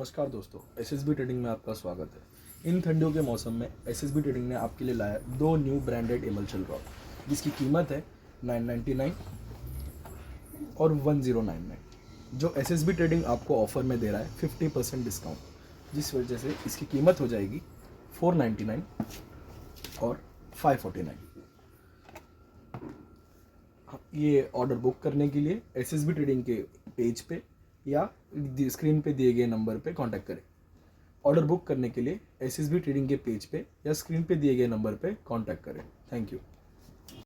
नमस्कार दोस्तों, SSB trading में आपका स्वागत है। इन ठंडियों के मौसम में एसएसबी ट्रेडिंग ने आपके लिए लाया दो न्यू ब्रांडेड इमल्शन रॉड, जिसकी कीमत है 999 और 1099, जो एसएसबी ट्रेडिंग आपको ऑफर में दे रहा है 50% डिस्काउंट, जिस वजह से इसकी कीमत हो जाएगी 499 और 549। ये ऑर्डर बुक करने के लिए एसएसबी ट्रेडिंग के पेज पे या स्क्रीन पे दिए गए नंबर पे कांटेक्ट करें। ऑर्डर बुक करने के लिए एसएसबी ट्रेडिंग के पेज पे या स्क्रीन पे दिए गए नंबर पे कांटेक्ट करें। Thank you.